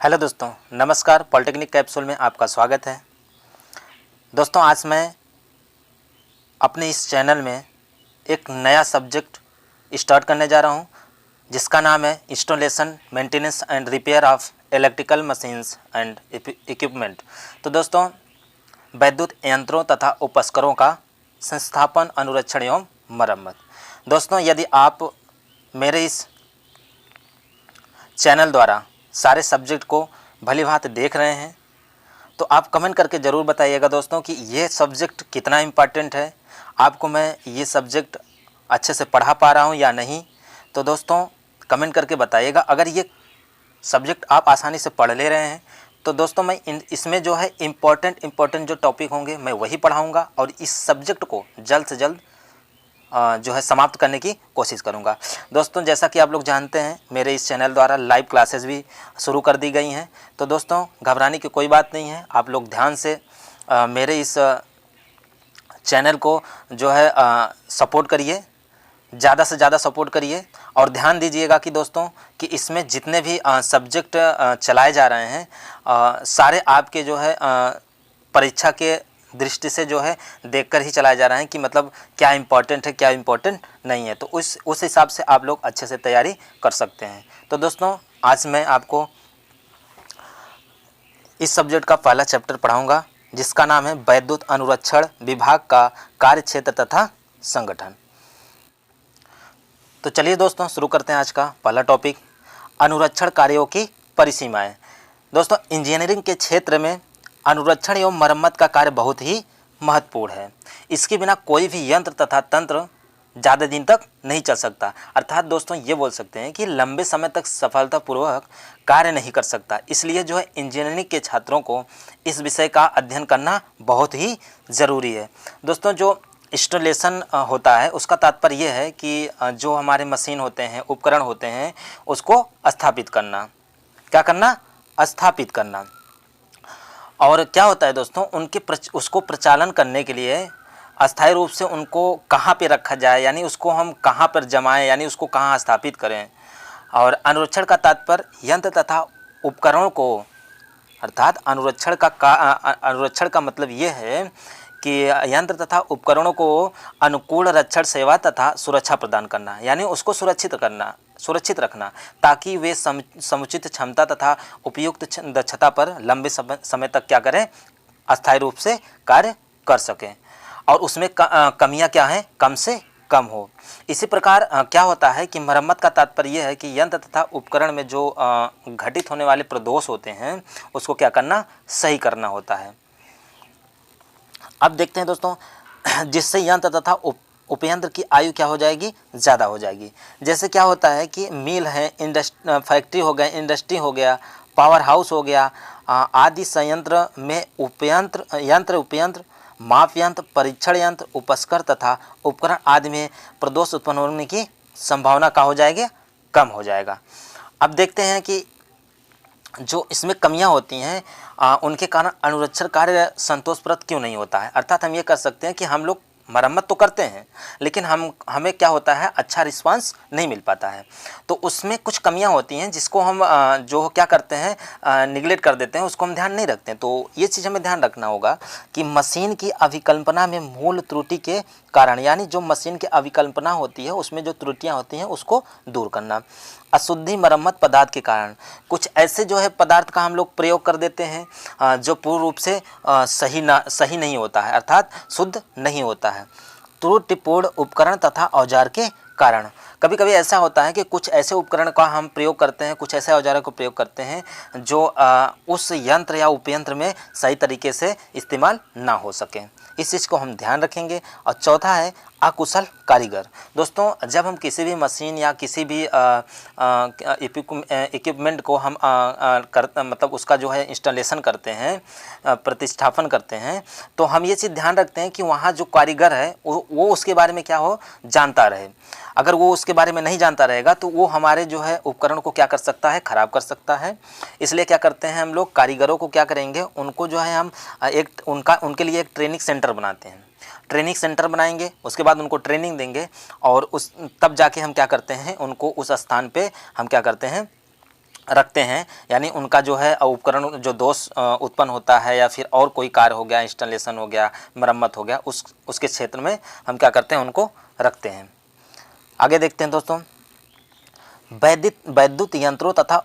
Hello दोस्तों, नमस्कार। Polytechnic capsule में आपका स्वागत है। दोस्तों, आज मैं अपने इस चैनल में एक नया सब्जेक्ट स्टार्ट करने जा रहा हूं, जिसका नाम है installation, maintenance and repair of electrical machines and equipment. तो दोस्तों, वैद्युत यंत्रों तथा उपकरणों का संस्थापन, अनुरक्षण एवं मरम्मत। दोस्तों, यदि आप मेरे इस चैनल द्वारा सारे सब्जेक्ट को भली भांति देख रहे हैं तो आप कमेंट करके ज़रूर बताइएगा दोस्तों कि ये सब्जेक्ट कितना इम्पॉर्टेंट है, आपको मैं ये सब्जेक्ट अच्छे से पढ़ा पा रहा हूँ या नहीं। तो दोस्तों, कमेंट करके बताइएगा। अगर ये सब्जेक्ट आप आसानी से पढ़ ले रहे हैं तो दोस्तों मैं इसमें जो है इम्पोर्टेंट जो टॉपिक होंगे मैं वही पढ़ाऊँगा और इस सब्जेक्ट को जल्द से जल्द जो है समाप्त करने की कोशिश करूंगा। दोस्तों, जैसा कि आप लोग जानते हैं, मेरे इस चैनल द्वारा लाइव क्लासेस भी शुरू कर दी गई हैं। तो दोस्तों, घबराने की कोई बात नहीं है। आप लोग ध्यान से मेरे इस चैनल को जो है सपोर्ट करिए, ज़्यादा से ज़्यादा सपोर्ट करिए। और ध्यान दीजिएगा कि दोस्तों कि इसमें जितने भी सब्जेक्ट चलाए जा रहे हैं सारे आपके जो है परीक्षा के दृष्टि से जो है देखकर ही चलाया जा रहा है कि मतलब क्या इम्पोर्टेंट है, क्या इम्पोर्टेंट नहीं है। तो उस हिसाब से आप लोग अच्छे से तैयारी कर सकते हैं। तो दोस्तों, आज मैं आपको इस सब्जेक्ट का पहला चैप्टर पढ़ाऊंगा, जिसका नाम है वैद्युत अनुरक्षण विभाग का कार्यक्षेत्र तथा संगठन। तो चलिए दोस्तों, शुरू करते हैं आज का पहला टॉपिक, अनुरक्षण कार्यों की परिसीमाएं। दोस्तों, इंजीनियरिंग के क्षेत्र में अनुरक्षण एवं मरम्मत का कार्य बहुत ही महत्वपूर्ण है। इसके बिना कोई भी यंत्र तथा तंत्र ज़्यादा दिन तक नहीं चल सकता। अर्थात दोस्तों, ये बोल सकते हैं कि लंबे समय तक सफलतापूर्वक कार्य नहीं कर सकता। इसलिए जो है इंजीनियरिंग के छात्रों को इस विषय का अध्ययन करना बहुत ही ज़रूरी है। दोस्तों, जो इंस्टॉलेशन होता है उसका तात्पर्य यह है कि जो हमारे मशीन होते हैं, उपकरण होते हैं, उसको स्थापित करना। क्या करना? स्थापित करना। और क्या होता है दोस्तों, उसको प्रचालन करने के लिए अस्थायी रूप से उनको कहाँ पे रखा जाए, यानी उसको हम कहाँ पर जमाएं, यानी उसको कहाँ स्थापित करें। और अनुरक्षण का तात्पर्य यंत्र तथा उपकरणों को, अर्थात अनुरक्षण का मतलब ये है कि यंत्र तथा उपकरणों को अनुकूल रक्षण सेवा तथा सुरक्षा प्रदान करना, यानी उसको सुरक्षित रखना, ताकि वे समुचित क्षमता तथा उपयुक्त दक्षता पर लंबे समय तक क्या करें, अस्थायी रूप से कार्य कर सकें। और उसमें कमियां क्या हैं, कम से कम हो। इसी प्रकार क्या होता है कि मरम्मत का तात्पर्य यह है कि यंत्र तथा उपकरण में जो घटित होने वाले प्रदोष होते हैं उसको क्या करना, सही करना होता है। अब देखते हैं दोस्तों, जिससे यंत्र तथा उपयंत्र की आयु क्या हो जाएगी, ज़्यादा हो जाएगी। जैसे क्या होता है कि मिल है, फैक्ट्री हो गया, इंडस्ट्री हो गया, पावर हाउस हो गया, आदि संयंत्र में उपयंत्र, माप यंत्र, परीक्षण यंत्र, उपस्कर तथा उपकरण आदि में प्रदोष उत्पन्न होने की संभावना क्या हो जाएगी, कम हो जाएगा। अब देखते हैं कि जो इसमें कमियां होती हैं उनके कारण अनुरक्षण कार्य संतोषप्रद क्यों नहीं होता है। अर्थात हम ये कर सकते हैं कि हम लोग मरम्मत तो करते हैं, लेकिन हमें क्या होता है, अच्छा रिस्पांस नहीं मिल पाता है। तो उसमें कुछ कमियां होती हैं जिसको हम जो क्या करते हैं, निगलेक्ट कर देते हैं, उसको हम ध्यान नहीं रखते हैं। तो ये चीज़ हमें ध्यान रखना होगा कि मशीन की अभिकल्पना में मूल त्रुटि के कारण, यानी जो मशीन की अभिकल्पना होती है उसमें जो त्रुटियाँ होती हैं उसको दूर करना। अशुद्धि मरम्मत पदार्थ के कारण, कुछ ऐसे जो है पदार्थ का हम लोग प्रयोग कर देते हैं जो पूर्ण रूप से सही नहीं होता है, अर्थात शुद्ध नहीं होता है। त्रुटिपूर्ण उपकरण तथा औजार के कारण, कभी कभी ऐसा होता है कि कुछ ऐसे उपकरण का हम प्रयोग करते हैं, कुछ ऐसे औजारों को प्रयोग करते हैं जो उस यंत्र या उपयंत्र में सही तरीके से इस्तेमाल ना हो सके। इस चीज़ को हम ध्यान रखेंगे। और चौथा है अकुशल कारीगर। दोस्तों, जब हम किसी भी मशीन या किसी भी इक्विपमेंट को हम मतलब उसका जो है इंस्टॉलेशन करते हैं, प्रतिष्ठापन करते हैं, तो हम ये चीज़ ध्यान रखते हैं कि वहाँ जो कारीगर है वो उसके बारे में क्या हो, जानता रहे। अगर वो उसके बारे में नहीं जानता रहेगा तो वो हमारे जो है उपकरण को क्या कर सकता है, ख़राब कर सकता है। इसलिए क्या करते हैं हम लोग, कारीगरों को क्या करेंगे, उनको जो है हम उनके लिए एक ट्रेनिंग सेंटर बनाते हैं। ट्रेनिंग सेंटर बनाएंगे, उसके बाद उनको ट्रेनिंग देंगे और तब जाके हम क्या करते हैं, उनको उस स्थान पे हम क्या करते हैं, रखते हैं, यानी उनका जो है उपकरण जो दोष उत्पन्न होता है या फिर और कोई कार्य हो गया, इंस्टॉलेशन हो गया, मरम्मत हो गया, उसके क्षेत्र में हम क्या करते हैं, उनको रखते हैं। आगे देखते हैं दोस्तों, वैद्युत यंत्रों तथा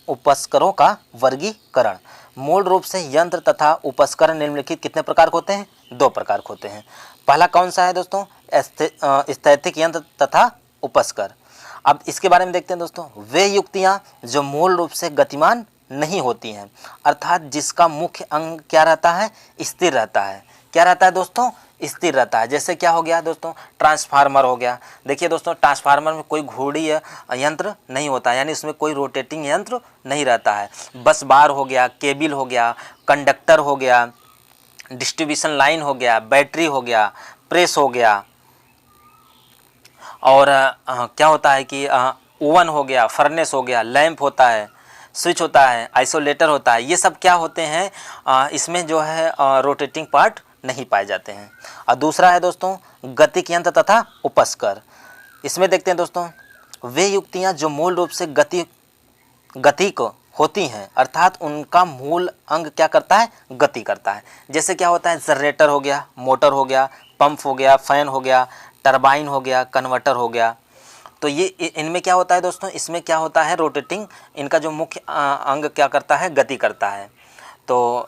उपस्करों का वर्गीकरण। मूल रूप से यंत्र तथा उपस्कर निम्नलिखित कितने प्रकार के होते हैं? 2 प्रकार के होते हैं। पहला कौन सा है दोस्तों? स्थैतिक यंत्र तथा उपस्कर। अब इसके बारे में देखते हैं दोस्तों। वे युक्तियाँ जो मूल रूप से गतिमान नहीं होती हैं, अर्थात जिसका मुख्य अंग क्या रहता है? स्थिर रहता है। क्या रहता है दोस्तों? स्थिर रहता है। जैसे क्या हो गया दोस्तों? ट्रांसफार्मर हो गया। देखिए दोस्तों, ट्रांसफार्मर में कोई घूर्णी यंत्र नहीं होता, यानी उसमें कोई रोटेटिंग यंत्र नहीं रहता है। बस बार हो गया, केबल हो गया, कंडक्टर हो गया, डिस्ट्रीब्यूशन लाइन हो गया, बैटरी हो गया, प्रेस हो गया, और क्या होता है कि ओवन हो गया, फर्नेस हो गया, लैंप होता है, स्विच होता है, आइसोलेटर होता है। ये सब क्या होते हैं? इसमें जो है रोटेटिंग पार्ट नहीं पाए जाते हैं। और दूसरा है दोस्तों गतिक यंत्र तथा उपस्कर। इसमें देखते हैं दोस्तों, वे युक्तियाँ जो मूल रूप से गतिक होती हैं, अर्थात उनका मूल अंग क्या करता है? गति करता है। जैसे क्या होता है? जनरेटर हो गया, मोटर हो गया, पंप हो गया, फैन हो गया, टरबाइन हो गया, कन्वर्टर हो गया। तो ये इनमें क्या होता है दोस्तों? इसमें क्या होता है? रोटेटिंग, इनका जो मुख्य अंग क्या करता है? गति करता है। तो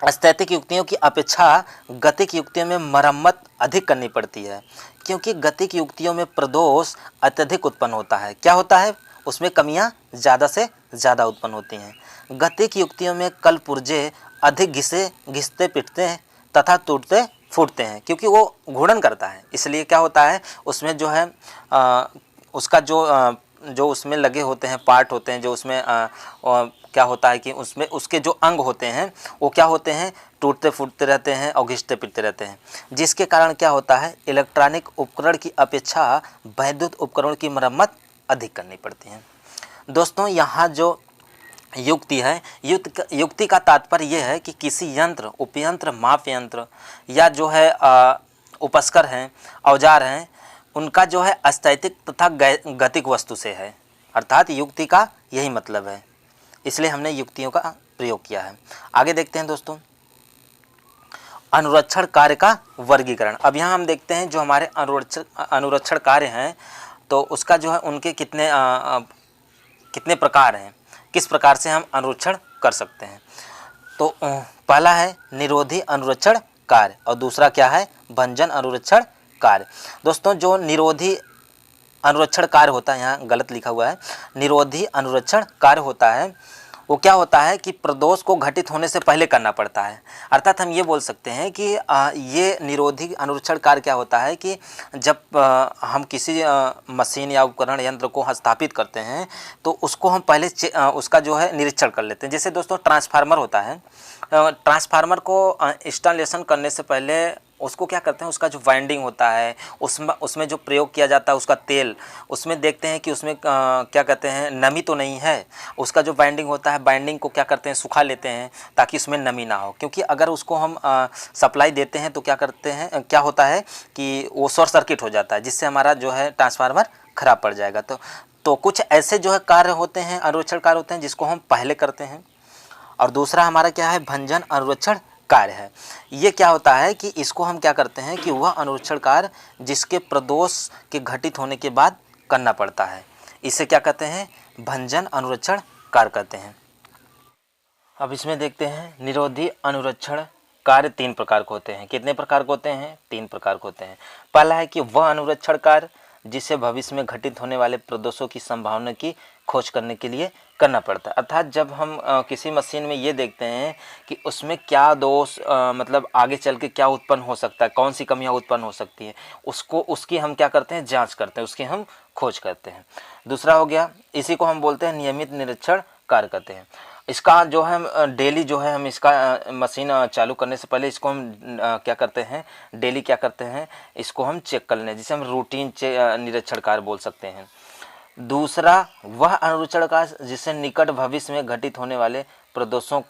स्थैतिक युक्तियों की अपेक्षा गतिक युक्तियों में मरम्मत अधिक करनी पड़ती है, क्योंकि गतिक युक्तियों में प्रदोष अत्यधिक उत्पन्न होता है। क्या होता है? उसमें कमियां ज़्यादा से ज़्यादा उत्पन्न होती हैं। गतिक युक्तियों में कल पुर्जे अधिक घिसते पिटते हैं तथा टूटते फूटते हैं, क्योंकि वो घूर्णन करता है। इसलिए क्या होता है? उसमें जो है उसका जो उसमें लगे होते हैं, पार्ट होते हैं, जो उसमें क्या होता है कि उसमें उसके जो अंग होते हैं वो क्या होते हैं? टूटते फूटते रहते हैं और घिसते पिटते रहते हैं, जिसके कारण क्या होता है? इलेक्ट्रॉनिक उपकरण की अपेक्षा वैद्युत उपकरण की मरम्मत अधिक करनी पड़ती है। दोस्तों, यहाँ जो युक्ति है, युक्ति का तात्पर्य यह है कि किसी यंत्र, उपयंत्र, माप यंत्र या जो है उपस्कर हैं, औजार हैं, उनका जो है स्थैतिक तथा गतिक वस्तु से है, अर्थात युक्ति का यही मतलब है। इसलिए हमने युक्तियों का प्रयोग किया है। आगे देखते हैं दोस्तों, अनुरक्षण कार्य का वर्गीकरण। अब यहाँ हम देखते हैं जो हमारे अनुरक्षण कार्य हैं, तो उसका जो है उनके कितने प्रकार हैं, किस प्रकार से हम अनुरक्षण कर सकते हैं। तो पहला है निरोधी अनुरक्षण कार्य, और दूसरा क्या है? भंजन अनुरक्षण कार्य। दोस्तों, जो निरोधी अनुरक्षण कार्य होता है, यहाँ गलत लिखा हुआ है, निरोधी अनुरक्षण कार्य होता है, वो क्या होता है कि प्रदोष को घटित होने से पहले करना पड़ता है। अर्थात हम ये बोल सकते हैं कि ये निरोधी अनुरक्षण कार्य क्या होता है कि जब हम किसी मशीन या उपकरण यंत्र को स्थापित करते हैं, तो उसको हम पहले उसका जो है निरीक्षण कर लेते हैं। जैसे दोस्तों ट्रांसफार्मर होता है, ट्रांसफार्मर को इंस्टॉलेशन करने से पहले उसको क्या करते हैं? उसका जो वाइंडिंग होता है, उसमें जो प्रयोग किया जाता है उसका तेल, उसमें देखते हैं कि उसमें क्या कहते हैं, नमी तो नहीं है। उसका जो बाइंडिंग होता है, बाइंडिंग को क्या करते हैं? सुखा लेते हैं, ताकि उसमें नमी ना हो, क्योंकि अगर उसको हम सप्लाई देते हैं तो क्या करते हैं, क्या होता है कि वो शॉर्ट सर्किट हो जाता है, जिससे हमारा जो है ट्रांसफार्मर खराब पड़ जाएगा। तो कुछ ऐसे जो है कार्य होते हैं, अनुरक्षण कार्य होते हैं, जिसको हम पहले करते हैं। और दूसरा हमारा क्या है? भंजन अनुरक्षण कार्य है। ये क्या होता है कि इसको हम क्या करते हैं कि वह अनुरक्षण कार्य जिसके प्रदोष के घटित होने के बाद करना पड़ता है, इसे क्या कहते हैं? भंजन अनुरक्षण कार्य कहते हैं। अब इसमें देखते हैं निरोधी अनुरक्षण कार्य 3 प्रकार के होते हैं। कितने प्रकार के होते हैं? 3 प्रकार के होते हैं। पहला है कि वह अनुरक्षण कार्य जिसे भविष्य में घटित होने वाले प्रदोषों की संभावना की खोज करने के लिए करना पड़ता है। अर्थात जब हम किसी मशीन में ये देखते हैं कि उसमें क्या दोष मतलब आगे चल के क्या उत्पन्न हो सकता है, कौन सी कमियां उत्पन्न हो सकती हैं, उसकी हम क्या करते हैं? जांच करते हैं, उसकी हम खोज करते हैं। दूसरा हो गया, इसी को हम बोलते हैं नियमित निरीक्षण कार्य करते हैं। इसका जो है डेली जो है हम इसका मशीन चालू करने से पहले इसको हम क्या करते हैं? डेली क्या करते हैं? इसको हम चेक कर लें, जिसे हम रूटीन निरीक्षण कार्य बोल सकते हैं। दूसरा वह अनुरक्षण कार्य जिसे निकट भविष्य में घटित होने वाले प्रदोषों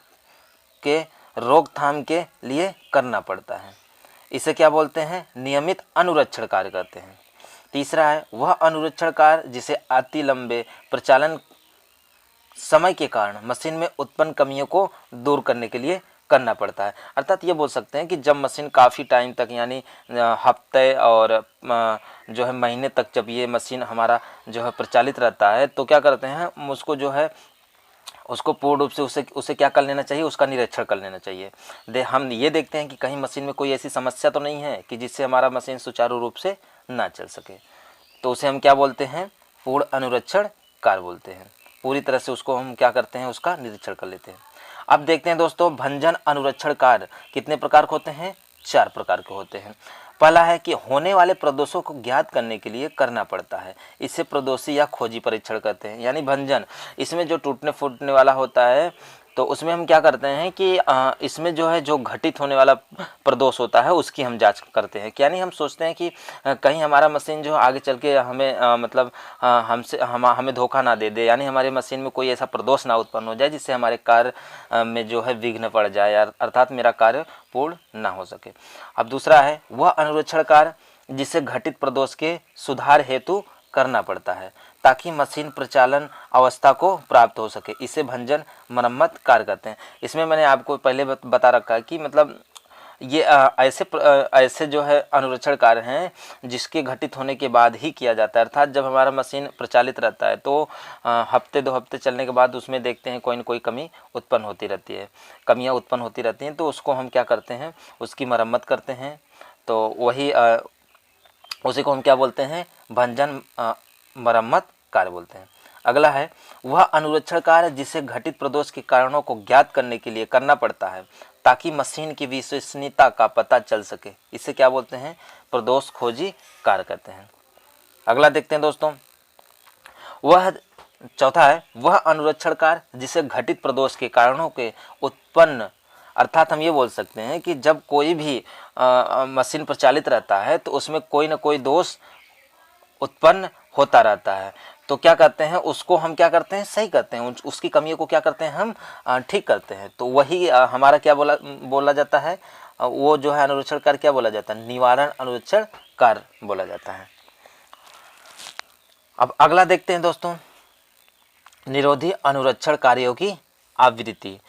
के रोकथाम के लिए करना पड़ता है, इसे क्या बोलते हैं? नियमित अनुरक्षण कार्य करते हैं। तीसरा है वह अनुरक्षण कार्य जिसे अति लंबे प्रचालन समय के कारण मशीन में उत्पन्न कमियों को दूर करने के लिए करना पड़ता है। अर्थात ये बोल सकते हैं कि जब मशीन काफ़ी टाइम तक यानी हफ्ते और जो है महीने तक जब ये मशीन हमारा जो है प्रचालित रहता है तो क्या करते हैं हम उसको जो है उसको पूर्ण रूप से उसे क्या कर लेना चाहिए, उसका निरीक्षण कर लेना चाहिए। हम ये देखते हैं कि कहीं मशीन में कोई ऐसी समस्या तो नहीं है कि जिससे हमारा मशीन सुचारू रूप से ना चल सके, तो उसे हम क्या बोलते हैं, पूर्ण अनुरक्षण कार्य बोलते हैं। पूरी तरह से उसको हम क्या करते हैं, उसका निरीक्षण कर लेते हैं। अब देखते हैं दोस्तों भंजन अनुरक्षण कार्य कितने प्रकार के होते हैं, 4 प्रकार के होते हैं। पहला है कि होने वाले प्रदोषों को ज्ञात करने के लिए करना पड़ता है, इसे प्रदोषी या खोजी परीक्षण कहते हैं। यानी भंजन, इसमें जो टूटने फूटने वाला होता है तो उसमें हम क्या करते हैं कि इसमें जो है जो घटित होने वाला प्रदोष होता है उसकी हम जांच करते हैं। यानी हम सोचते हैं कि कहीं हमारा मशीन जो आगे चल के हमें मतलब हमें धोखा ना दे दे, यानी हमारी मशीन में कोई ऐसा प्रदोष ना उत्पन्न हो जाए जिससे हमारे कार्य में जो है विघ्न पड़ जाए, अर्थात मेरा कार्य पूर्ण ना हो सके। अब दूसरा है वह अनुरक्षण कार्य जिसे घटित प्रदोष के सुधार हेतु करना पड़ता है ताकि मशीन प्रचालन अवस्था को प्राप्त हो सके, इसे भंजन मरम्मत कार्य कहते हैं। इसमें मैंने आपको पहले बता रखा है कि मतलब ये ऐसे जो है अनुरक्षण कार्य हैं जिसके घटित होने के बाद ही किया जाता है। अर्थात जब हमारा मशीन प्रचालित रहता है तो हफ्ते 2 हफ्ते चलने के बाद उसमें देखते हैं कोई न कोई कमी उत्पन्न होती रहती है, कमियां उत्पन्न होती रहती हैं, तो उसको हम क्या करते हैं, उसकी मरम्मत करते हैं। तो वही उसी को हम क्या बोलते हैं, भंजन मरम्मत कार्य बोलते हैं। अगला है वह अनुरक्षण कार्य जिसे घटित प्रदोष के कारणों को ज्ञात करने के लिए करना पड़ता है ताकि मशीन की विश्वसनीयता का पता चल सके, इसे क्या बोलते हैं, प्रदोष खोजी कार्य कहते हैं। अगला देखते हैं दोस्तों, वह चौथा है वह अनुरक्षण कार्य जिसे घटित प्रदोष के कारणों के उत्पन्न, अर्थात हम ये बोल सकते हैं कि जब कोई भी मशीन प्रचालित रहता है तो उसमें कोई ना कोई दोष उत्पन्न होता रहता है, तो क्या करते हैं उसको हम क्या करते हैं, सही करते हैं, उसकी कमियों को क्या करते हैं हम ठीक करते हैं। तो वही हमारा क्या बोला जाता है, वो जो है अनुरक्षण कार्य क्या बोला जाता है, निवारण अनुरक्षण कार्य बोला जाता है। अब अगला देखते हैं दोस्तों, निरोधी अनुरक्षण कार्यों की आवृत्ति।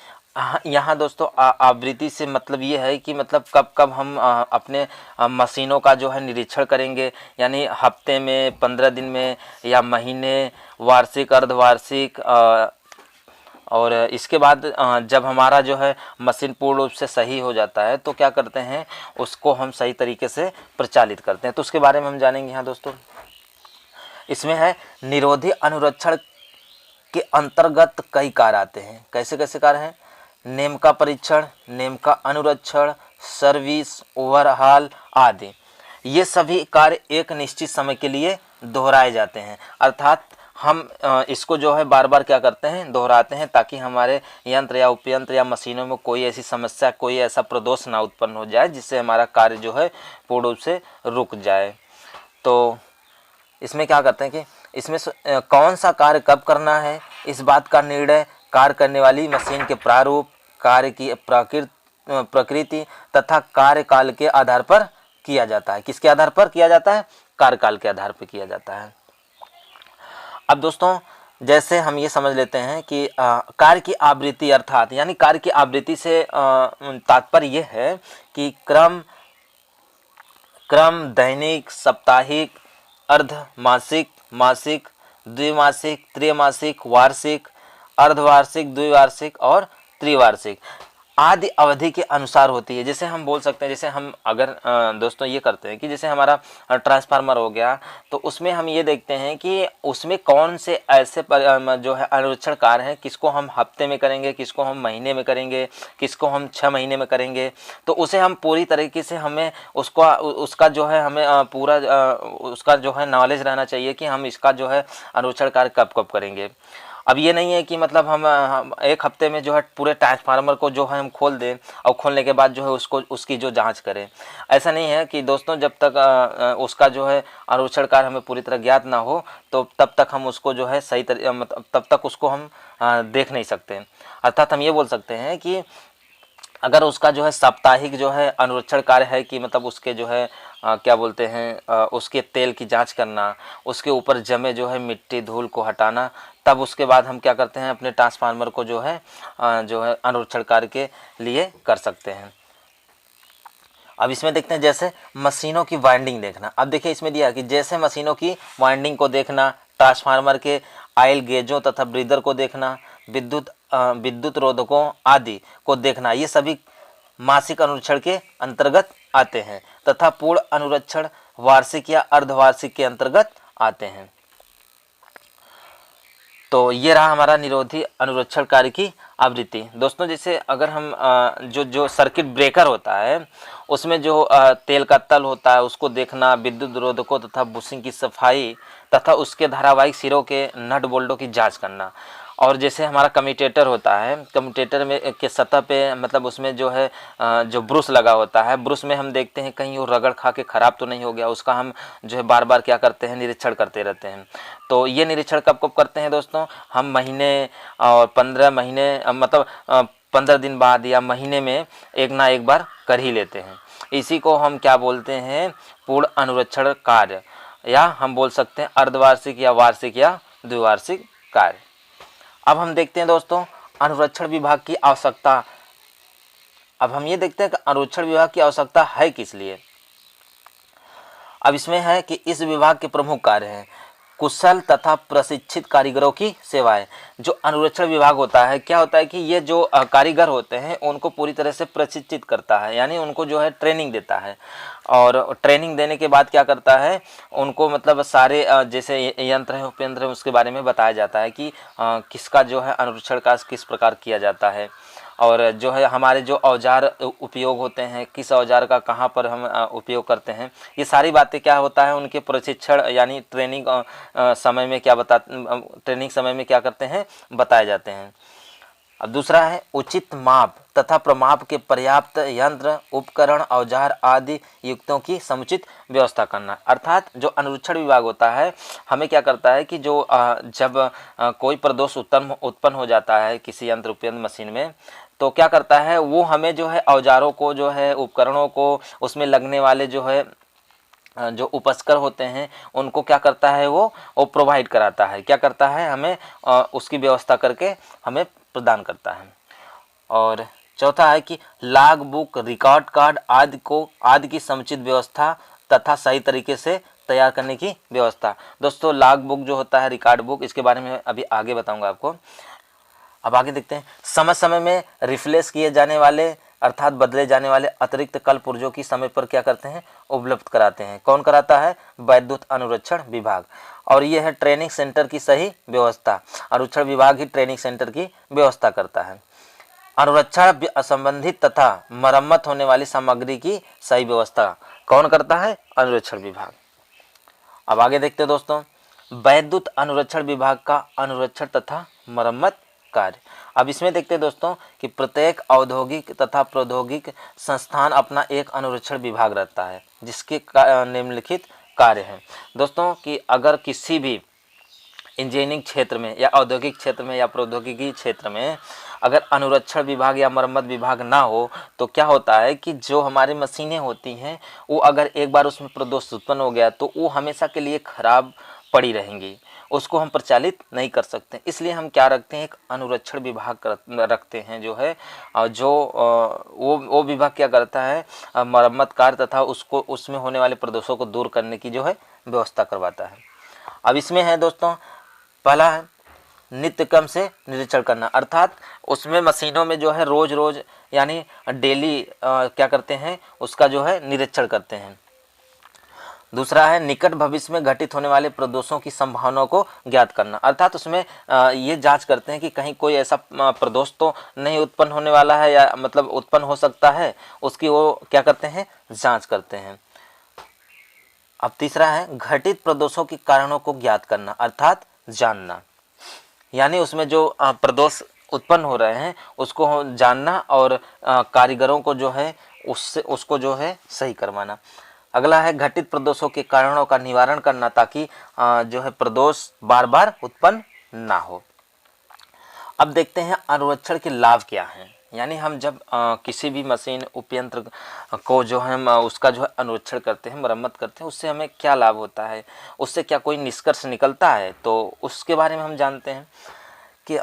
यहाँ दोस्तों आवृत्ति से मतलब ये है कि मतलब कब कब हम अपने मशीनों का जो है निरीक्षण करेंगे, यानी हफ्ते में, 15 दिन में, या महीने, वार्षिक, अर्धवार्षिक, और इसके बाद जब हमारा जो है मशीन पूर्ण रूप से सही हो जाता है तो क्या करते हैं, उसको हम सही तरीके से प्रचालित करते हैं। तो उसके बारे में हम जानेंगे यहाँ दोस्तों। इसमें है निरोधी अनुरक्षण के अंतर्गत कई कार्य आते हैं। कैसे कैसे कार्य हैं, नेम का परीक्षण, नेम का अनुरक्षण, सर्विस, ओवरहाल आदि। ये सभी कार्य एक निश्चित समय के लिए दोहराए जाते हैं, अर्थात हम इसको जो है बार बार क्या करते हैं, दोहराते हैं ताकि हमारे यंत्र या उपयंत्र या मशीनों में कोई ऐसी समस्या, कोई ऐसा प्रदोष ना उत्पन्न हो जाए जिससे हमारा कार्य जो है पूर्ण रूप से रुक जाए। तो इसमें क्या करते हैं कि इसमें कौन सा कार्य कब करना है, इस बात का निर्णय कार्य करने वाली मशीन के प्रारूप, कार्य की प्रकृति तथा कार्यकाल के आधार पर किया जाता है। किसके आधार पर किया जाता है, कार्यकाल के आधार पर किया जाता है। अब दोस्तों जैसे हम ये समझ लेते हैं कि कार्य की आवृत्ति, अर्थात यानी कार्य की आवृत्ति से तात्पर्य ये है कि क्रम दैनिक, साप्ताहिक, अर्ध मासिक, मासिक, द्विमासिक, त्रैमासिक, वार्षिक, अर्धवार्षिक, द्विवार्षिक और त्रिवार्षिक आदि अवधि के अनुसार होती है। जैसे हम बोल सकते हैं, जैसे हम अगर दोस्तों ये करते हैं कि जैसे हमारा ट्रांसफार्मर हो गया तो उसमें हम ये देखते हैं कि उसमें कौन से ऐसे जो है अनुरक्षण कार्य हैं, किसको हम हफ्ते में करेंगे, किसको हम महीने में करेंगे, किसको हम 6 महीने में करेंगे। तो उसे हम पूरी तरीके से हमें उसका जो है हमें पूरा उसका जो है नॉलेज रहना चाहिए कि हम इसका जो है अनुरक्षण कार्य कब कब करेंगे। अब ये नहीं है कि मतलब हम एक हफ्ते में जो है पूरे ट्रांसफार्मर को जो है हम खोल दें और खोलने के बाद जो है उसकी जो जांच करें। ऐसा नहीं है कि दोस्तों जब तक उसका जो है अनुरक्षण कार्य हमें पूरी तरह ज्ञात ना हो तो तब तक हम उसको जो है सही मतलब तब तक उसको हम देख नहीं सकते। अर्थात हम ये बोल सकते हैं कि अगर उसका जो है साप्ताहिक जो है अनुरक्षण कार्य है कि मतलब उसके जो है क्या बोलते हैं उसके तेल की जांच करना, उसके ऊपर जमे जो है मिट्टी धूल को हटाना, तब उसके बाद हम क्या करते हैं, अपने ट्रांसफार्मर को जो है अनुरक्षण कार्य के लिए कर सकते हैं। अब इसमें देखते हैं जैसे मशीनों की वाइंडिंग देखना। अब देखिए इसमें दिया कि जैसे मशीनों की वाइंडिंग को देखना, ट्रांसफार्मर के ऑयल गेजों तथा ब्रीदर को देखना, विद्युत रोधकों आदि को देखना, ये सभी मासिक अनुरक्षण के अंतर्गत आते हैं तथा पूर्ण अनुरक्षण वार्षिक या अर्धवार्षिक के अंतर्गत आते हैं। तो ये रहा हमारा निरोधी अनुरक्षण कार्य की आवृत्ति। दोस्तों जैसे अगर हम जो सर्किट ब्रेकर होता है उसमें जो तेल का तल होता है उसको देखना, विद्युत रोधकों तथा बुशिंग की सफाई तथा उसके धारावाहिक सिरों के नट बोल्टों की जांच करना। और जैसे हमारा कम्यूटेटर होता है, कम्यूटेटर में के सतह पे मतलब उसमें जो है जो ब्रुश लगा होता है, ब्रुश में हम देखते हैं कहीं वो रगड़ खा के ख़राब तो नहीं हो गया, उसका हम जो है बार बार क्या करते हैं, निरीक्षण करते रहते हैं। तो ये निरीक्षण कब कब करते हैं दोस्तों, हम महीने और 15 महीने मतलब 15 दिन बाद या महीने में एक ना एक बार कर ही लेते हैं। इसी को हम क्या बोलते हैं, पूर्ण अनुरक्षण कार्य, या हम बोल सकते हैं अर्धवार्षिक या वार्षिक या द्विवार्षिक कार्य। अब हम देखते हैं दोस्तों अनुरक्षण विभाग की आवश्यकता। अब हम ये देखते हैं कि अनुरक्षण विभाग की आवश्यकता है किस लिए। अब इसमें है कि इस विभाग के प्रमुख कार्य हैं कुशल तथा प्रशिक्षित कारीगरों की सेवाएं। जो अनुरक्षण विभाग होता है, क्या होता है कि ये जो कारीगर होते हैं उनको पूरी तरह से प्रशिक्षित करता है, यानी उनको जो है ट्रेनिंग देता है। और ट्रेनिंग देने के बाद क्या करता है, उनको मतलब सारे जैसे यंत्र है उपयंत्र है उसके बारे में बताया जाता है कि किसका जो है अनुरक्षण का किस प्रकार किया जाता है, और जो है हमारे जो औजार उपयोग होते हैं किस औजार का कहाँ पर हम उपयोग करते हैं, ये सारी बातें क्या होता है उनके प्रशिक्षण यानी ट्रेनिंग समय में ट्रेनिंग समय में क्या करते हैं, बताए जाते हैं। अब दूसरा है उचित माप तथा प्रमाप के पर्याप्त यंत्र उपकरण औजार आदि युक्तों की समुचित व्यवस्था करना। अर्थात जो अनुरक्षण विभाग होता है हमें क्या करता है कि जो जब कोई प्रदोष उत्पन्न हो जाता है किसी यंत्र उपयंत्र मशीन में, तो क्या करता है वो हमें जो है औजारों को जो है उपकरणों को उसमें लगने वाले जो है जो उपस्कर होते हैं उनको क्या करता है वो प्रोवाइड कराता है, क्या करता है हमें उसकी व्यवस्था करके हमें प्रदान करता है। और चौथा है कि लॉग बुक रिकॉर्ड कार्ड आदि की समुचित व्यवस्था तथा सही तरीके से तैयार करने की व्यवस्था। दोस्तों लॉग बुक जो होता है, रिकॉर्ड बुक, इसके बारे में अभी आगे बताऊंगा आपको। अब आगे देखते हैं समय समय में रिफ्रेश किए जाने वाले अर्थात बदले जाने वाले अतिरिक्त कल पुर्जों की समय पर क्या करते हैं, उपलब्ध कराते हैं। कौन कराता है, विद्युत अनुरक्षण विभाग। और यह है ट्रेनिंग सेंटर की सही व्यवस्था, अनुरक्षण विभाग ही ट्रेनिंग सेंटर की व्यवस्था करता है। अनुरक्षण संबंधित तथा मरम्मत होने वाली सामग्री की सही व्यवस्था कौन करता है, अनुरक्षण विभाग। अब आगे देखते हैं दोस्तों विद्युत अनुरक्षण विभाग का अनुरक्षण तथा मरम्मत कार्य। अब इसमें देखते हैं दोस्तों कि प्रत्येक औद्योगिक तथा प्रौद्योगिक संस्थान अपना एक अनुरक्षण विभाग रहता है जिसके निम्नलिखित कार्य हैं। दोस्तों कि अगर किसी भी इंजीनियरिंग क्षेत्र में या औद्योगिक क्षेत्र में या प्रौद्योगिकी क्षेत्र में अगर अनुरक्षण विभाग या मरम्मत विभाग ना हो तो क्या होता है कि जो हमारी मशीनें होती हैं वो अगर एक बार उसमें प्रदोष उत्पन्न हो गया तो वो हमेशा के लिए खराब पड़ी रहेंगी, उसको हम प्रचालित नहीं कर सकते। इसलिए हम क्या रखते हैं, एक अनुरक्षण विभाग रखते हैं जो है जो वो विभाग क्या करता है, मरम्मत कार्य तथा उसको उसमें होने वाले प्रदोषों को दूर करने की जो है व्यवस्था करवाता है। अब इसमें है दोस्तों पहला है नित्य क्रम से निरीक्षण करना, अर्थात उसमें मशीनों में जो है रोज रोज यानी डेली क्या करते हैं उसका जो है निरीक्षण करते हैं। दूसरा है निकट भविष्य में घटित होने वाले प्रदोषों की संभावनाओं को ज्ञात करना, अर्थात उसमें ये जांच करते हैं कि कहीं कोई ऐसा प्रदोष तो नहीं उत्पन्न होने वाला है या मतलब उत्पन्न हो सकता है, उसकी वो क्या करते हैं, जांच करते हैं। अब तीसरा है घटित प्रदोषों के कारणों को ज्ञात करना, अर्थात जानना, यानी उसमें जो प्रदोष उत्पन्न हो रहे हैं उसको जानना और कारीगरों को जो है उसको जो है सही करवाना। अगला है घटित प्रदोषों के कारणों का निवारण करना ताकि जो है प्रदोष बार बार उत्पन्न ना हो। अब देखते हैं अनुरक्षण के लाभ क्या हैं। यानी हम जब किसी भी मशीन उपयंत्र को जो हम उसका जो है अनुरक्षण करते हैं, मरम्मत करते हैं, उससे हमें क्या लाभ होता है, उससे क्या कोई निष्कर्ष निकलता है, तो उसके बारे में हम जानते हैं कि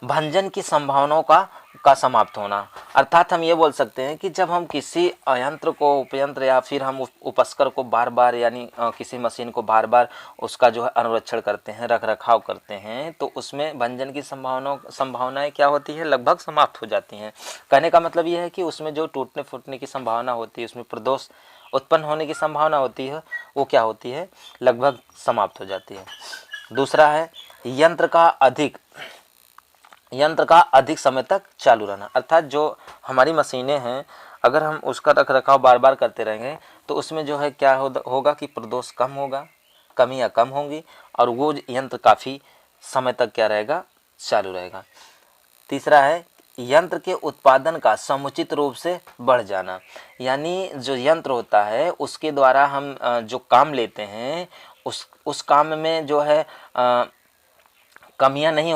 भंजन की संभावनाओं का समाप्त होना। अर्थात हम ये बोल सकते हैं कि जब हम किसी यंत्र को, उपयंत्र या फिर हम उपस्कर को बार बार यानी किसी मशीन को बार बार उसका जो है अनुरक्षण करते हैं, रख रखाव करते हैं, तो उसमें भंजन की संभावनाएं क्या होती है, लगभग समाप्त हो जाती हैं। कहने का मतलब ये है कि उसमें जो टूटने फूटने की संभावना होती है, उसमें प्रदोष उत्पन्न होने की संभावना होती है, वो क्या होती है, लगभग समाप्त हो जाती है। दूसरा है यंत्र का अधिक समय तक चालू रहना। अर्थात जो हमारी मशीनें हैं, अगर हम उसका रख रखाव बार बार करते रहेंगे तो उसमें जो है क्या होगा कि प्रदोष कम होगा, कमियां कम होंगी और वो यंत्र काफ़ी समय तक क्या रहेगा, चालू रहेगा। तीसरा है यंत्र के उत्पादन का समुचित रूप से बढ़ जाना। यानी जो यंत्र होता है उसके द्वारा हम जो काम लेते हैं उस काम में जो है कमियां नहीं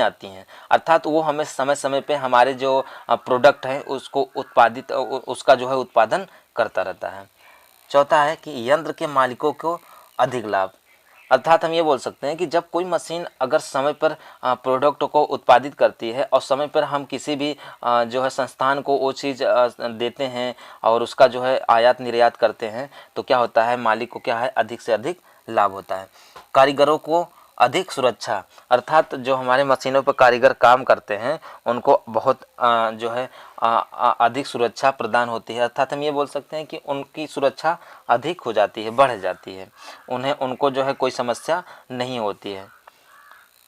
आती हैं। अर्थात वो हमें समय समय पे हमारे जो प्रोडक्ट है उसका जो है उत्पादन करता रहता है। चौथा है कि यंत्र के मालिकों को अधिक लाभ। अर्थात हम ये बोल सकते हैं कि जब कोई मशीन अगर समय पर प्रोडक्ट को उत्पादित करती है और समय पर हम किसी भी जो है संस्थान को वो चीज़ देते हैं और उसका जो है आयात निर्यात करते हैं, तो क्या होता है, मालिक को क्या है, अधिक से अधिक लाभ होता है। कारीगरों को अधिक सुरक्षा। अर्थात जो हमारे मशीनों पर कारीगर काम करते हैं उनको बहुत जो है अधिक सुरक्षा प्रदान होती है। अर्थात हम ये बोल सकते हैं कि उनकी सुरक्षा अधिक हो जाती है, बढ़ जाती है, उनको जो है कोई समस्या नहीं होती है।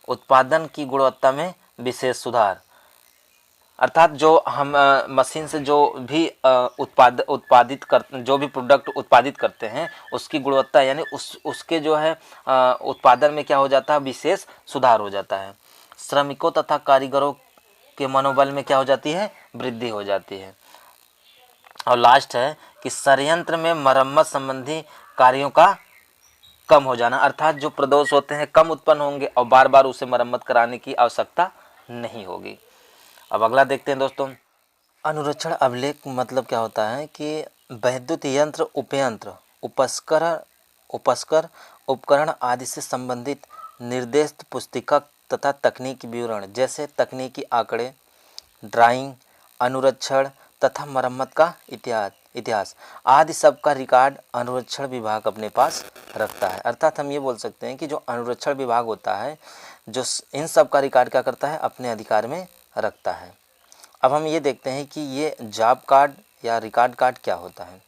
उत्पादन की गुणवत्ता में विशेष सुधार। अर्थात जो हम मशीन से जो भी जो भी प्रोडक्ट उत्पादित करते हैं उसकी गुणवत्ता यानी उसके जो है उत्पादन में क्या हो जाता है, विशेष सुधार हो जाता है। श्रमिकों तथा कारीगरों के मनोबल में क्या हो जाती है, वृद्धि हो जाती है। और लास्ट है कि संयंत्र में मरम्मत संबंधी कार्यों का कम हो जाना। अर्थात जो प्रदोष होते हैं कम उत्पन्न होंगे और बार बार उसे मरम्मत कराने की आवश्यकता नहीं होगी। अब अगला देखते हैं दोस्तों। अनुरक्षण अभिलेख मतलब क्या होता है कि वैद्युत यंत्र, उपयंत्र, उपस्कर, उपकरण आदि से संबंधित निर्देश पुस्तिका तथा तकनीकी विवरण जैसे तकनीकी आंकड़े, ड्राइंग, अनुरक्षण तथा मरम्मत का इतिहास आदि सब का रिकॉर्ड अनुरक्षण विभाग अपने पास रखता है। अर्थात हम ये बोल सकते हैं कि जो अनुरक्षण विभाग होता है जो इन सब का रिकॉर्ड क्या करता है, अपने अधिकार में रखता है। अब हम ये देखते हैं कि ये जॉब कार्ड या रिकॉर्ड कार्ड क्या होता है।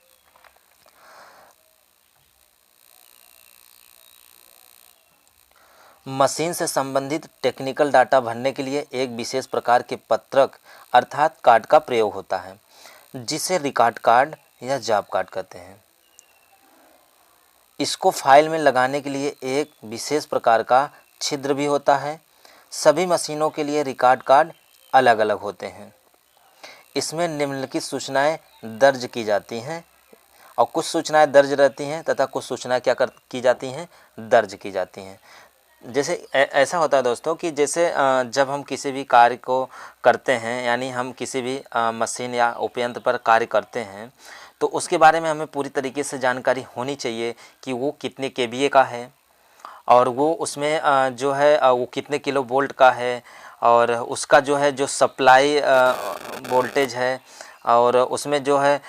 मशीन से संबंधित टेक्निकल डाटा भरने के लिए एक विशेष प्रकार के पत्रक अर्थात कार्ड का प्रयोग होता है जिसे रिकॉर्ड कार्ड या जॉब कार्ड कहते हैं। इसको फाइल में लगाने के लिए एक विशेष प्रकार का छिद्र भी होता है। सभी मशीनों के लिए रिकॉर्ड कार्ड अलग अलग होते हैं। इसमें निम्नलिखित सूचनाएं दर्ज की जाती हैं और कुछ सूचनाएं दर्ज रहती हैं तथा कुछ सूचनाएं की जाती हैं, दर्ज की जाती हैं। जैसे ऐसा होता है दोस्तों कि जैसे जब हम किसी भी कार्य को करते हैं यानी हम किसी भी मशीन या उपयंत्र पर कार्य करते हैं तो उसके बारे में हमें पूरी तरीके से जानकारी होनी चाहिए कि वो कितने केवीए का है और वो उसमें जो है वो कितने किलो वोल्ट का है और उसका जो है जो सप्लाई वोल्टेज है और उसमें जो है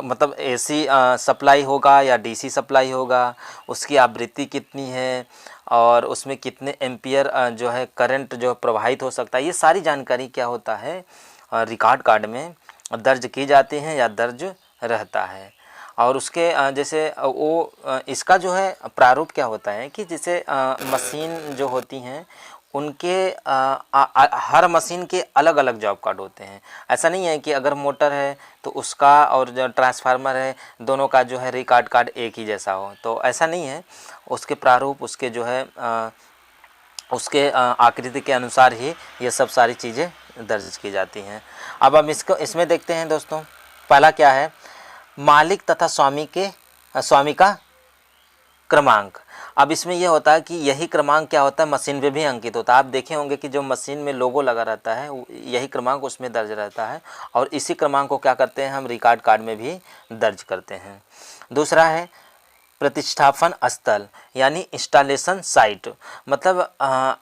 मतलब एसी सप्लाई होगा या डीसी सप्लाई होगा, उसकी आवृत्ति कितनी है और उसमें कितने एम्पियर जो है करंट जो प्रवाहित हो सकता है। ये सारी जानकारी क्या होता है, रिकॉर्ड कार्ड में दर्ज की जाती हैं या दर्ज रहता है। और उसके जैसे वो इसका जो है प्रारूप क्या होता है कि जैसे मशीन जो होती हैं उनके हर मशीन के अलग अलग जॉब कार्ड होते हैं। ऐसा नहीं है कि अगर मोटर है तो उसका और जो ट्रांसफार्मर है दोनों का जो है रिकॉर्ड कार्ड एक ही जैसा हो, तो ऐसा नहीं है। उसके प्रारूप उसके जो है उसके आकृति के अनुसार ही ये सब सारी चीज़ें दर्ज की जाती हैं। अब हम इसमें देखते हैं दोस्तों। पहला क्या है, मालिक तथा स्वामी का क्रमांक। अब इसमें यह होता है कि यही क्रमांक क्या होता है मशीन पे भी अंकित होता है। आप देखे होंगे कि जो मशीन में लोगो लगा रहता है यही क्रमांक उसमें दर्ज रहता है और इसी क्रमांक को क्या करते हैं हम रिकॉर्ड कार्ड में भी दर्ज करते हैं। दूसरा है प्रतिष्ठापन स्थल यानी इंस्टॉलेशन साइट, मतलब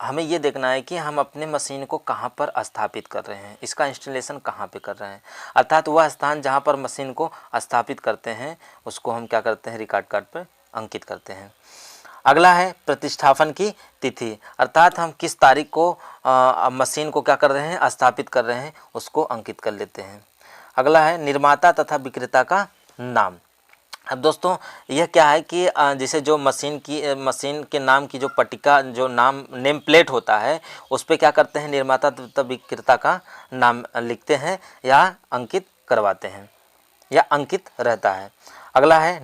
हमें ये देखना है कि हम अपने मशीन को कहाँ पर स्थापित कर रहे हैं, इसका इंस्टॉलेशन कहाँ पे कर रहे हैं, अर्थात वह स्थान जहाँ पर मशीन को स्थापित करते हैं उसको हम क्या करते हैं रिकॉर्ड कार्ड पर अंकित करते हैं। अगला है प्रतिष्ठापन की तिथि, अर्थात हम किस तारीख को मशीन को क्या कर रहे हैं स्थापित कर रहे हैं उसको अंकित कर लेते हैं। अगला है निर्माता तथा विक्रेता का नाम। अब दोस्तों यह क्या है कि जैसे जो मशीन के नाम की जो पट्टिका जो नेम प्लेट होता है उस पर क्या करते हैं निर्माता तथा विक्रेता का नाम लिखते हैं या अंकित करवाते हैं या अंकित रहता है। अगला है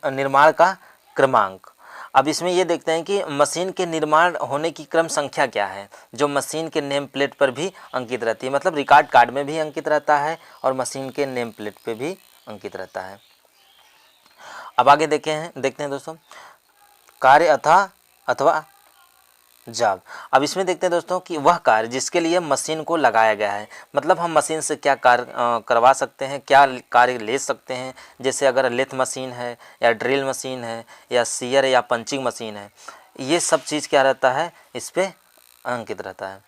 निर्माण का क्रमांक। अब इसमें ये देखते हैं कि मशीन के निर्माण होने की क्रम संख्या क्या है, जो मशीन के नेम प्लेट पर भी अंकित रहती है, मतलब रिकॉर्ड कार्ड में भी अंकित रहता है और मशीन के नेम प्लेट पर भी अंकित रहता है। अब आगे देखते हैं दोस्तों कार्य अथवा जॉब। अब इसमें देखते हैं दोस्तों कि वह कार्य जिसके लिए मशीन को लगाया गया है, मतलब हम मशीन से क्या कार्य करवा सकते हैं, क्या कार्य ले सकते हैं। जैसे अगर लेथ मशीन है या ड्रिल मशीन है या सीयर या पंचिंग मशीन है, ये सब चीज़ क्या रहता है इस पर अंकित रहता है।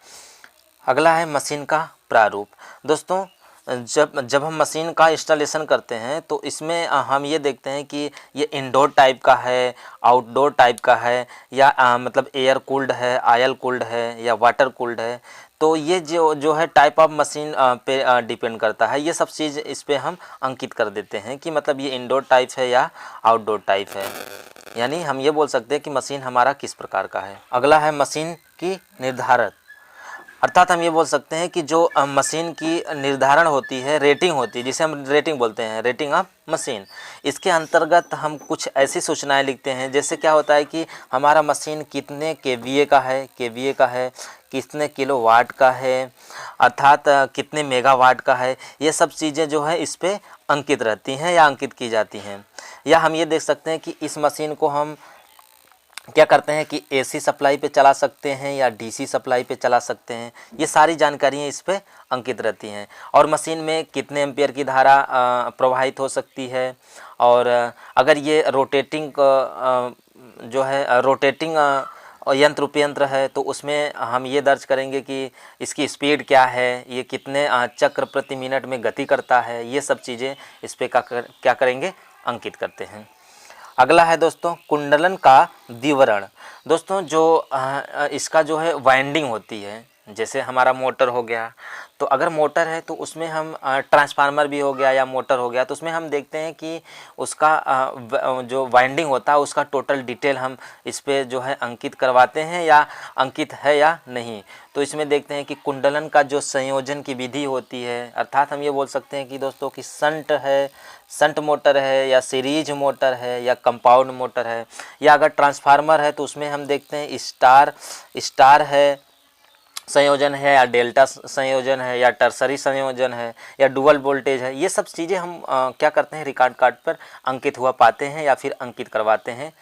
अगला है मशीन का प्रारूप। दोस्तों जब हम मशीन का इंस्टॉलेशन करते हैं तो इसमें हम ये देखते हैं कि ये इंडोर टाइप का है, आउटडोर टाइप का है या मतलब एयर कूल्ड है, ऑयल कूल्ड है या वाटर कूल्ड है। तो ये जो है टाइप ऑफ मशीन पे डिपेंड करता है। ये सब चीज़ इस पे हम अंकित कर देते हैं कि मतलब ये इंडोर टाइप है या आउटडोर टाइप है, यानी हम ये बोल सकते हैं कि मशीन हमारा किस प्रकार का है। अगला है मशीन की निर्धारण, अर्थात हम ये बोल सकते हैं कि जो मशीन की निर्धारण होती है, रेटिंग होती है, जिसे हम रेटिंग बोलते हैं, रेटिंग ऑफ मशीन। इसके अंतर्गत हम कुछ ऐसी सूचनाएं लिखते हैं जैसे क्या होता है कि हमारा मशीन कितने केवीए का है, कितने किलोवाट का है, अर्थात कितने मेगावाट का है। ये सब चीज़ें जो है इस पर अंकित रहती हैं या अंकित की जाती हैं। या हम ये देख सकते हैं कि इस मशीन को हम क्या करते हैं कि एसी सप्लाई पे चला सकते हैं या डीसी सप्लाई पे चला सकते हैं। ये सारी जानकारियाँ इस पे अंकित रहती हैं। और मशीन में कितने एम्पियर की धारा प्रवाहित हो सकती है, और अगर ये रोटेटिंग यंत्र उपयंत्र है तो उसमें हम ये दर्ज करेंगे कि इसकी स्पीड क्या है, ये कितने चक्र प्रति मिनट में गति करता है। ये सब चीज़ें इस पे क्या करेंगे अंकित करते हैं। अगला है दोस्तों कुंडलन का विवरण। दोस्तों जो इसका जो है वाइंडिंग होती है, जैसे हमारा मोटर हो गया, तो अगर मोटर है तो उसमें हम ट्रांसफार्मर भी हो गया या मोटर हो गया तो उसमें हम देखते हैं कि उसका जो वाइंडिंग होता है उसका टोटल डिटेल हम इस पे जो है अंकित करवाते हैं या अंकित है या नहीं। तो इसमें देखते हैं कि कुंडलन का जो संयोजन की विधि होती है, अर्थात हम ये बोल सकते हैं कि दोस्तों कि संट मोटर है या सीरीज मोटर है या कंपाउंड मोटर है, या अगर ट्रांसफार्मर है तो उसमें हम देखते हैं स्टार है संयोजन है या डेल्टा संयोजन है या टर्सरी संयोजन है या डुअल वोल्टेज है। ये सब चीज़ें हम क्या करते हैं रिकॉर्ड कार्ड पर अंकित हुआ पाते हैं या फिर अंकित करवाते हैं।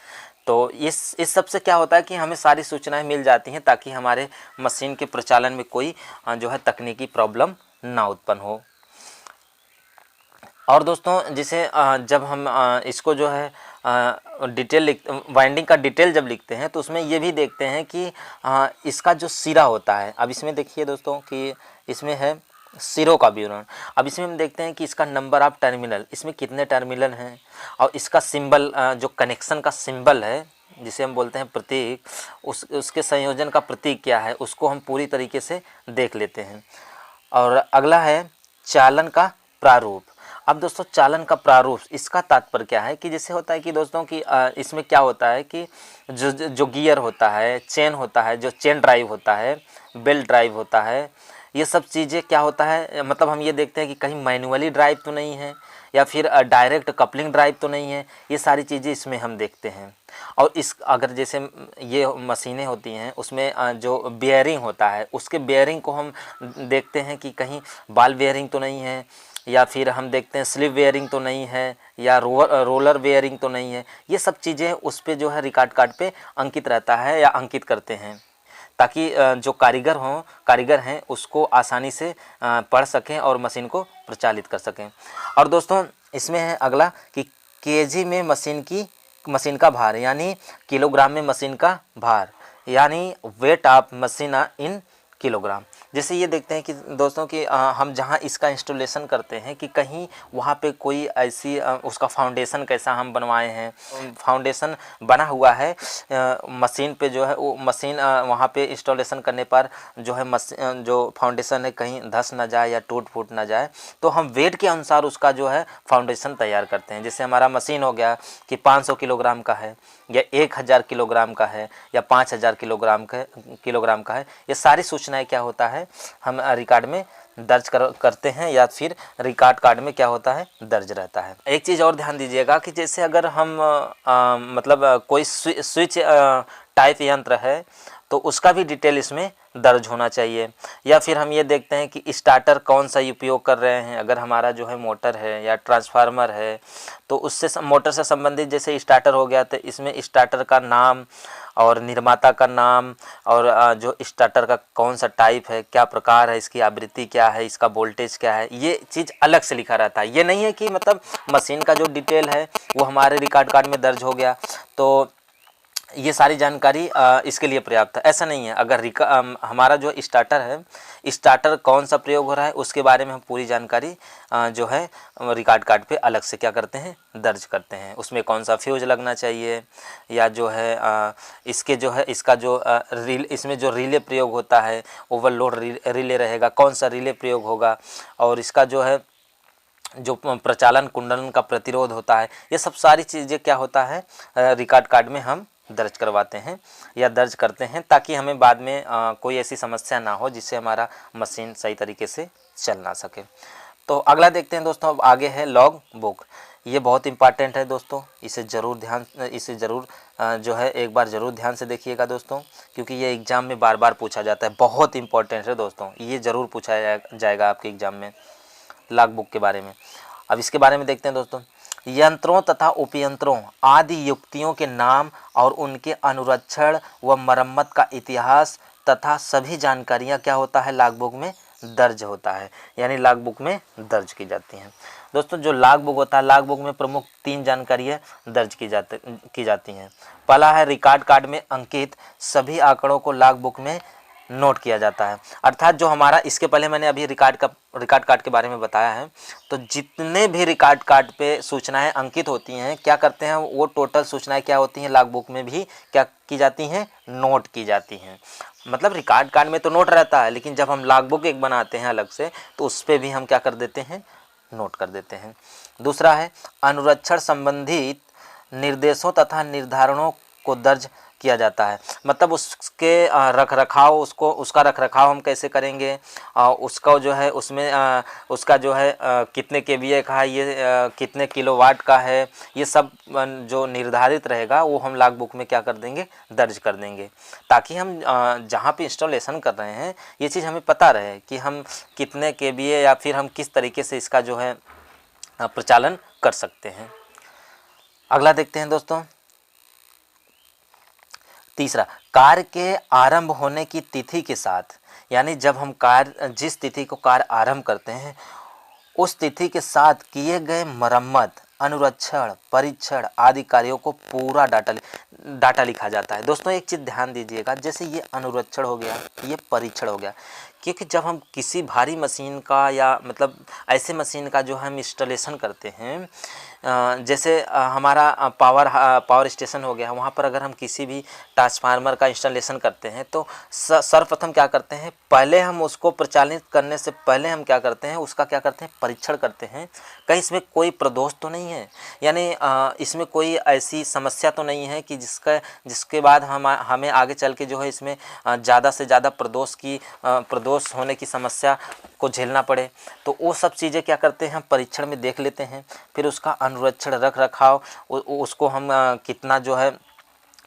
तो इस सब से क्या होता है कि हमें सारी सूचनाएं मिल जाती हैं ताकि हमारे मशीन के प्रचालन में कोई जो है तकनीकी प्रॉब्लम ना उत्पन्न हो। और दोस्तों जैसे जब हम इसको जो है वाइंडिंग का डिटेल जब लिखते हैं तो उसमें ये भी देखते हैं कि इसका जो सिरा होता है। अब इसमें देखिए दोस्तों कि इसमें है सिरों का विवरण। अब इसमें हम देखते हैं कि इसका नंबर ऑफ टर्मिनल, इसमें कितने टर्मिनल हैं, और इसका सिंबल जो कनेक्शन का सिंबल है जिसे हम बोलते हैं प्रतीक, उसके संयोजन का प्रतीक क्या है उसको हम पूरी तरीके से देख लेते हैं। और अगला है चालन का प्रारूप। अब दोस्तों चालन का प्रारूप, इसका तात्पर्य क्या है कि जैसे होता है कि दोस्तों कि इसमें क्या होता है कि जो गियर होता है, चेन होता है, जो चेन ड्राइव होता है, बेल्ट ड्राइव होता है, ये सब चीज़ें क्या होता है, मतलब हम ये देखते हैं कि कहीं मैनुअली ड्राइव तो नहीं है या फिर डायरेक्ट कपलिंग ड्राइव तो नहीं है। ये सारी चीज़ें इसमें हम देखते हैं। और अगर जैसे ये मशीनें होती हैं उसमें जो बेयरिंग होता है उसके बेयरिंग को हम देखते हैं कि कहीं बॉल बेयरिंग तो नहीं है, या फिर हम देखते हैं स्लिप बेयरिंग तो नहीं है, या रोलर बेयरिंग तो नहीं है। ये सब चीज़ें उस पे जो है रिकॉर्ड कार्ड पे अंकित रहता है या अंकित करते हैं, ताकि जो कारीगर हैं उसको आसानी से पढ़ सकें और मशीन को प्रचालित कर सकें। और दोस्तों इसमें है अगला कि केजी में मशीन का भार, यानी किलोग्राम में मशीन का भार, यानी weight of machine in kilogram. जैसे ये देखते हैं कि दोस्तों कि हम जहाँ इसका इंस्टॉलेशन करते हैं कि कहीं वहाँ पे कोई ऐसी उसका फाउंडेशन कैसा हम बनवाए हैं, फाउंडेशन बना हुआ है मशीन पे जो है वो मशीन वहाँ पे इंस्टॉलेशन करने पर जो है जो फाउंडेशन है कहीं धंस ना जाए या टूट फूट ना जाए, तो हम वेट के अनुसार उसका जो है फाउंडेशन तैयार करते हैं। जैसे हमारा मशीन हो गया कि 500 किलोग्राम का है या 1000 किलोग्राम का है या 5000 किलोग्राम का है, ये सारी सूचनाएं क्या होता है हम रिकॉर्ड में दर्ज करते हैं या फिर रिकॉर्ड कार्ड में क्या होता है दर्ज रहता है। एक चीज़ और ध्यान दीजिएगा कि जैसे अगर हम मतलब कोई स्विच टाइप यंत्र है तो उसका भी डिटेल इसमें दर्ज होना चाहिए। या फिर हम ये देखते हैं कि स्टार्टर कौन सा उपयोग कर रहे हैं, अगर हमारा जो है मोटर है या ट्रांसफार्मर है तो उससे मोटर से संबंधित जैसे स्टार्टर हो गया तो इसमें स्टार्टर का नाम और निर्माता का नाम और जो स्टार्टर का कौन सा टाइप है, क्या प्रकार है, इसकी आवृत्ति क्या है, इसका वोल्टेज क्या है, ये चीज़ अलग से लिखा रहता है। ये नहीं है कि मतलब मशीन का जो डिटेल है वो हमारे रिकॉर्ड कार्ड में दर्ज हो गया तो ये सारी जानकारी इसके लिए पर्याप्त है, ऐसा नहीं है। अगर हमारा जो स्टार्टर है, स्टार्टर कौन सा प्रयोग हो रहा है उसके बारे में हम पूरी जानकारी जो है रिकॉर्ड कार्ड पे अलग से क्या करते हैं दर्ज करते हैं। उसमें कौन सा फ्यूज लगना चाहिए या जो है इसके जो है इसका जो इसमें जो रिले प्रयोग होता है ओवरलोड रिले रहेगा, कौन सा रिले प्रयोग होगा, और इसका जो है जो प्रचालन कुंडलन का प्रतिरोध होता है, ये सब सारी चीज़ें क्या होता है रिकॉर्ड कार्ड में हम दर्ज करवाते हैं या दर्ज करते हैं, ताकि हमें बाद में कोई ऐसी समस्या ना हो जिससे हमारा मशीन सही तरीके से चल ना सके। तो अगला देखते हैं दोस्तों, अब आगे है लॉग बुक। ये बहुत इंपॉर्टेंट है दोस्तों, इसे ज़रूर जो है एक बार ज़रूर ध्यान से देखिएगा दोस्तों, क्योंकि ये एग्ज़ाम में बार बार पूछा जाता है। बहुत इंपॉर्टेंट है दोस्तों, ये ज़रूर पूछा जाएगा आपके एग्ज़ाम में लॉग बुक के बारे में। अब इसके बारे में देखते हैं दोस्तों, यंत्रों तथा उपयंत्रों आदि युक्तियों के नाम और उनके अनुरक्षण व मरम्मत का इतिहास तथा सभी जानकारियां क्या होता है लॉग बुक में दर्ज होता है, यानी लॉग बुक में दर्ज की जाती हैं। दोस्तों जो लॉग बुक होता है, लॉग बुक में प्रमुख 3 जानकारियाँ दर्ज की जाती हैं। पहला है रिकॉर्ड कार्ड में अंकित सभी आंकड़ों को लॉग बुक में नोट किया जाता है। अर्थात जो हमारा, इसके पहले मैंने अभी रिकॉर्ड कार्ड के बारे में बताया है, तो जितने भी रिकॉर्ड कार्ड पे सूचनाएं अंकित होती हैं क्या करते हैं वो टोटल सूचनाएं क्या होती हैं लॉग बुक में भी क्या की जाती हैं नोट की जाती हैं। मतलब रिकॉर्ड कार्ड में तो नोट रहता है, लेकिन जब हम लॉग बुक एक बनाते हैं अलग से तो उस पर भी हम क्या कर देते हैं नोट कर देते हैं। दूसरा है अनुरक्षण संबंधित निर्देशों तथा निर्धारणों को दर्ज किया जाता है। मतलब उसके रखरखाव उसका रखरखाव हम कैसे करेंगे, उसका जो है उसमें उसका जो है कितने केवीए का है, ये कितने किलोवाट का है, ये सब जो निर्धारित रहेगा वो हम लॉग बुक में क्या कर देंगे दर्ज कर देंगे, ताकि हम जहाँ पे इंस्टॉलेशन कर रहे हैं ये चीज़ हमें पता रहे कि हम कितने केवीए या फिर हम किस तरीके से इसका जो है प्रचालन कर सकते हैं। अगला देखते हैं दोस्तों, तीसरा कार्य के आरंभ होने की तिथि के साथ, यानी जब हम जिस तिथि को कार्य आरंभ करते हैं उस तिथि के साथ किए गए मरम्मत, अनुरक्षण, परीक्षण आदि कार्यों को पूरा डाटा लिखा जाता है। दोस्तों एक चीज़ ध्यान दीजिएगा, जैसे ये अनुरक्षण हो गया, ये परीक्षण हो गया, क्योंकि जब हम किसी भारी मशीन का या मतलब ऐसे मशीन का जो हम इंस्टॉलेशन करते हैं, जैसे हमारा पावर स्टेशन हो गया, वहाँ पर अगर हम किसी भी ट्रांसफार्मर का इंस्टॉलेशन करते हैं तो सर्वप्रथम क्या करते हैं, पहले हम उसको प्रचालित करने से पहले हम क्या करते हैं उसका क्या करते हैं परीक्षण करते हैं, कहीं इसमें कोई प्रदोष तो नहीं है, यानी इसमें कोई ऐसी समस्या तो नहीं है कि जिसके बाद हमें आगे चल के जो है इसमें ज़्यादा से ज़्यादा प्रदोष होने की समस्या को झेलना पड़े। तो वो सब चीज़ें क्या करते हैं हम परीक्षण में देख लेते हैं। फिर उसका अनुरक्षण रख रखाव उसको हम कितना जो है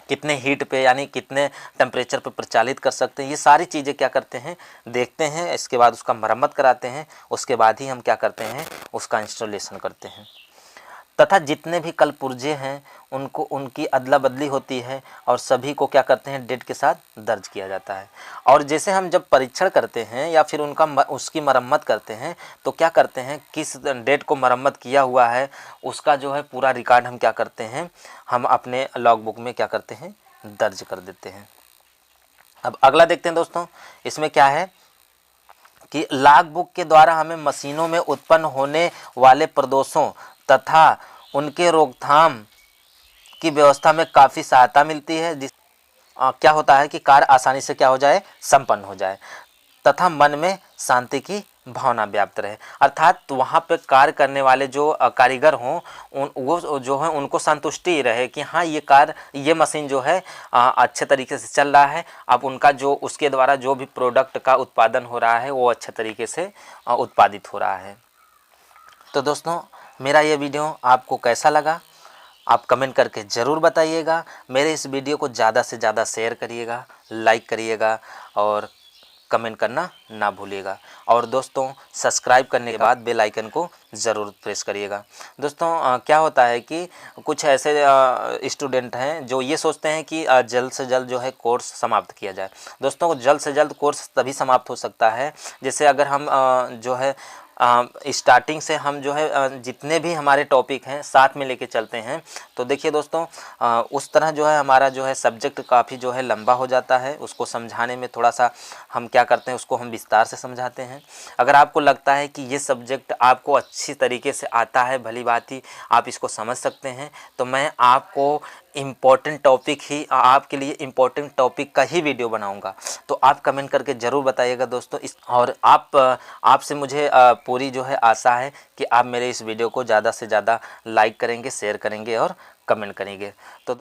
कितने हीट पे यानी कितने टेम्परेचर पे प्रचालित कर सकते हैं, ये सारी चीज़ें क्या करते हैं देखते हैं। इसके बाद उसका मरम्मत कराते हैं, उसके बाद ही हम क्या करते हैं उसका इंस्टॉलेशन करते हैं। तथा जितने भी कल पुर्जे हैं उनको उनकी अदला बदली होती है और सभी को क्या करते हैं डेट के साथ दर्ज किया जाता है। और जैसे हम जब परीक्षण करते हैं या फिर उसकी मरम्मत करते हैं तो क्या करते हैं, किस डेट को मरम्मत किया हुआ है उसका जो है पूरा रिकॉर्ड हम क्या करते हैं, हम अपने लॉग बुक में क्या करते हैं, दर्ज कर देते हैं। अब अगला देखते हैं दोस्तों, इसमें क्या है कि लॉग बुक के द्वारा हमें मशीनों में उत्पन्न होने वाले प्रदोषों तथा उनके रोकथाम की व्यवस्था में काफ़ी सहायता मिलती है, क्या होता है कि कार्य आसानी से क्या हो जाए, संपन्न हो जाए तथा मन में शांति की भावना व्याप्त रहे। अर्थात वहाँ पे कार्य करने वाले जो कारीगर हों वो जो है उनको संतुष्टि रहे कि हाँ ये मशीन जो है अच्छे तरीके से चल रहा है। अब उनका जो उसके द्वारा जो भी प्रोडक्ट का उत्पादन हो रहा है वो अच्छे तरीके से उत्पादित हो रहा है। तो दोस्तों मेरा ये वीडियो आपको कैसा लगा आप कमेंट करके ज़रूर बताइएगा। मेरे इस वीडियो को ज़्यादा से ज़्यादा शेयर करिएगा, लाइक करिएगा और कमेंट करना ना भूलिएगा। और दोस्तों सब्सक्राइब करने के बाद बेल आइकन को ज़रूर प्रेस करिएगा। दोस्तों क्या होता है कि कुछ ऐसे स्टूडेंट हैं जो ये सोचते हैं कि जल्द से जल्द जो है कोर्स समाप्त किया जाए। दोस्तों जल्द से जल्द कोर्स तभी समाप्त हो सकता है जैसे अगर हम जो है स्टार्टिंग से हम जो है जितने भी हमारे टॉपिक हैं साथ में लेके चलते हैं। तो देखिए दोस्तों उस तरह जो है हमारा जो है सब्जेक्ट काफ़ी जो है लंबा हो जाता है। उसको समझाने में थोड़ा सा हम क्या करते हैं, उसको हम विस्तार से समझाते हैं। अगर आपको लगता है कि ये सब्जेक्ट आपको अच्छी तरीके से आता है, भली बात ही आप इसको समझ सकते हैं, तो मैं आपको इम्पोर्टेंट टॉपिक ही आपके लिए इम्पोर्टेंट टॉपिक का ही वीडियो बनाऊंगा। तो आप कमेंट करके ज़रूर बताइएगा दोस्तों। और आपसे मुझे पूरी जो है आशा है कि आप मेरे इस वीडियो को ज़्यादा से ज़्यादा लाइक करेंगे, शेयर करेंगे और कमेंट करेंगे। तो